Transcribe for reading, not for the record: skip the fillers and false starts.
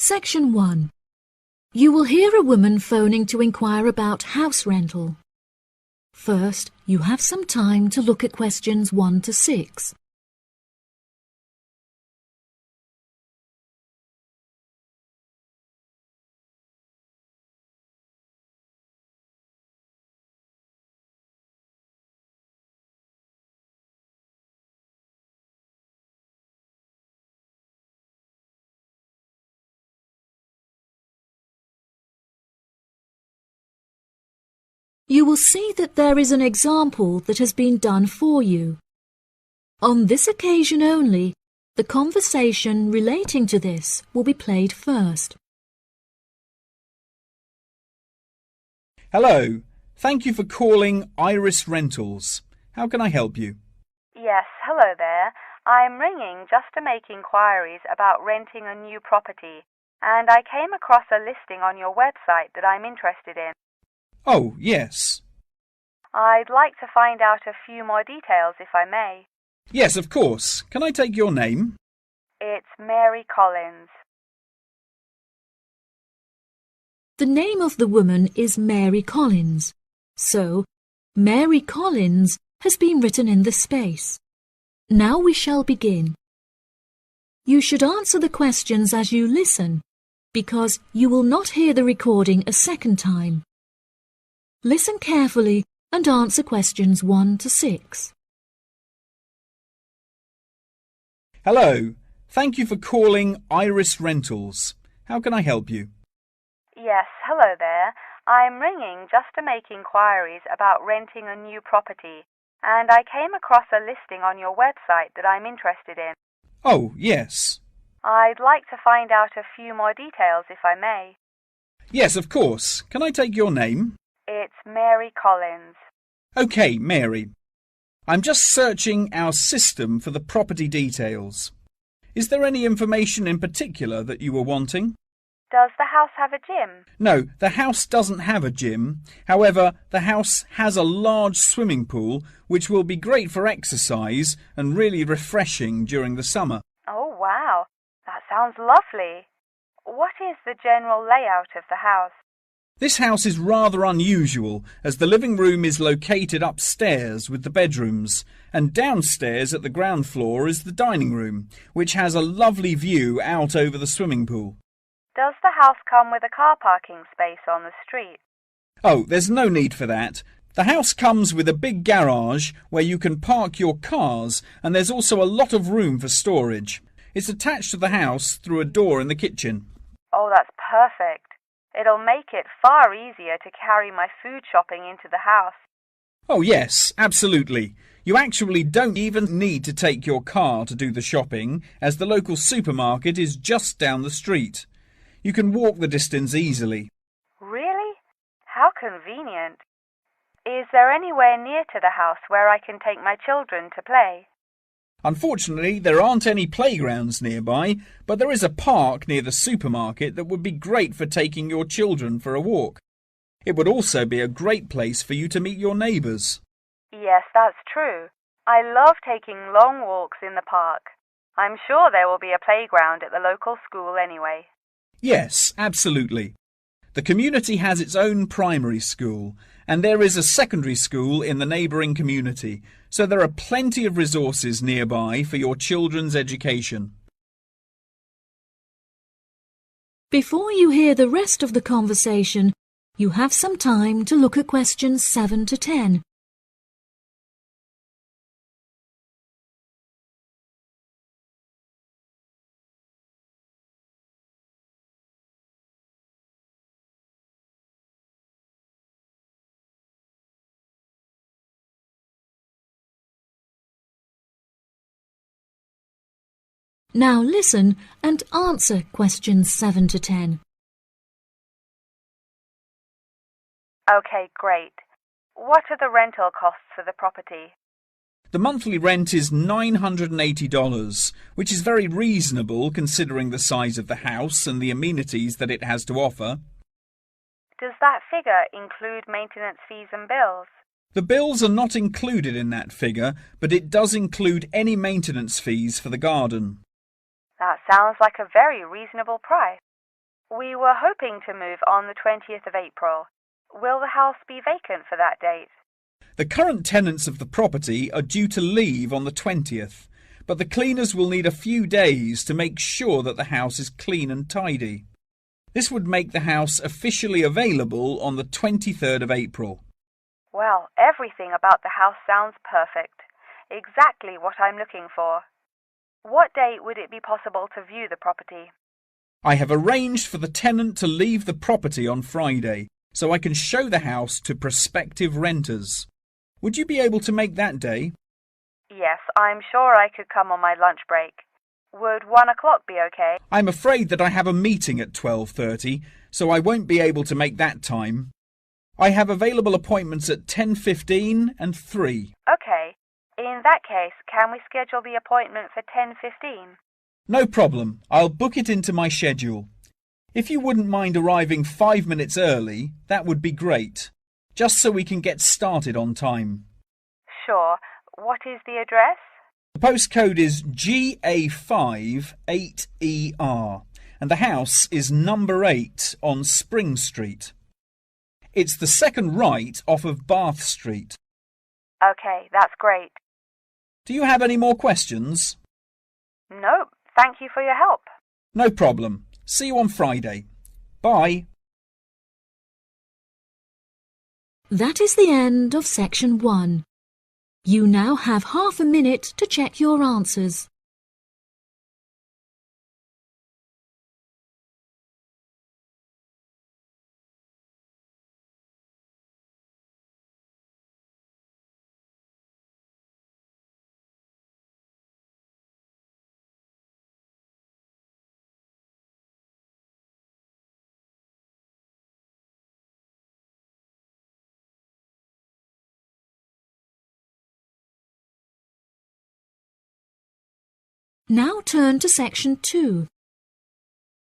Section 1. You will hear a woman phoning to inquire about house rental. First, you have some time to look at questions 1 to 6. You will see that there is an example that has been done for you. On this occasion only, the conversation relating to this will be played first. Hello. Thank you for calling Iris Rentals. How can I help you? Yes, hello there. I'm ringing just to make inquiries about renting a new property, and I came across a listing on your website that I'm interested in. Oh, yes. I'd like to find out a few more details if I may. Yes, of course. Can I take your name? It's Mary Collins. The name of the woman is Mary Collins, so Mary Collins has been written in the space. Now we shall begin. You should answer the questions as you listen, because you will not hear the recording a second time. Listen carefully and answer questions 1 to 6. Hello. Thank you for calling Iris Rentals. How can I help you? Yes, hello there. I'm ringing just to make inquiries about renting a new property, and I came across a listing on your website that I'm interested in. Oh, yes. I'd like to find out a few more details if I may. Yes, of course. Can I take your name? It's Mary Collins. OK, Mary. I'm just searching our system for the property details. Is there any information in particular that you were wanting? Does the house have a gym? No, the house doesn't have a gym. However, the house has a large swimming pool, which will be great for exercise and really refreshing during the summer. Oh, wow. That sounds lovely. What is the general layout of the house? This house is rather unusual, as the living room is located upstairs with the bedrooms, and downstairs at the ground floor is the dining room, which has a lovely view out over the swimming pool. Does the house come with a car parking space on the street? Oh, there's no need for that. The house comes with a big garage where you can park your cars, and there's also a lot of room for storage. It's attached to the house through a door in the kitchen. Oh, that's perfect. It'll make it far easier to carry my food shopping into the house. Oh, yes, absolutely. You actually don't even need to take your car to do the shopping, as the local supermarket is just down the street. You can walk the distance easily. Really? How convenient. Is there anywhere near to the house where I can take my children to play? Unfortunately, there aren't any playgrounds nearby, but there is a park near the supermarket that would be great for taking your children for a walk. It would also be a great place for you to meet your neighbours. Yes, that's true. I love taking long walks in the park. I'm sure there will be a playground at the local school anyway. Yes, absolutely. The community has its own primary school, and there is a secondary school in the neighbouring community, so there are plenty of resources nearby for your children's education. Before you hear the rest of the conversation, you have some time to look at questions 7 to 10. Now listen and answer questions 7 to 10. Okay, great. What are the rental costs for the property? The monthly rent is $980, which is very reasonable considering the size of the house and the amenities that it has to offer. Does that figure include maintenance fees and bills? The bills are not included in that figure, but it does include any maintenance fees for the garden. That sounds like a very reasonable price. We were hoping to move on the 20th of April. Will the house be vacant for that date? The current tenants of the property are due to leave on the 20th, but the cleaners will need a few days to make sure that the house is clean and tidy. This would make the house officially available on the 23rd of April. Well, everything about the house sounds perfect. Exactly what I'm looking for. What date would it be possible to view the property? I have arranged for the tenant to leave the property on Friday, so I can show the house to prospective renters. Would you be able to make that day? Yes, I'm sure I could come on my lunch break. Would 1 o'clock be okay? I'm afraid that I have a meeting at 12:30, so I won't be able to make that time. I have available appointments at 10:15 and 3. Okay. In that case, can we schedule the appointment for 10:15? No problem. I'll book it into my schedule. If you wouldn't mind arriving 5 minutes early, that would be great, just so we can get started on time. Sure. What is the address? The postcode is GA5 8ER, and the house is number 8 on Spring Street. It's the second right off of Bath Street. Okay, that's great. Do you have any more questions? Nope. Thank you for your help. No problem. See you on Friday. Bye. That is the end of section 1. You now have half a minute to check your answers. Now turn to section 2.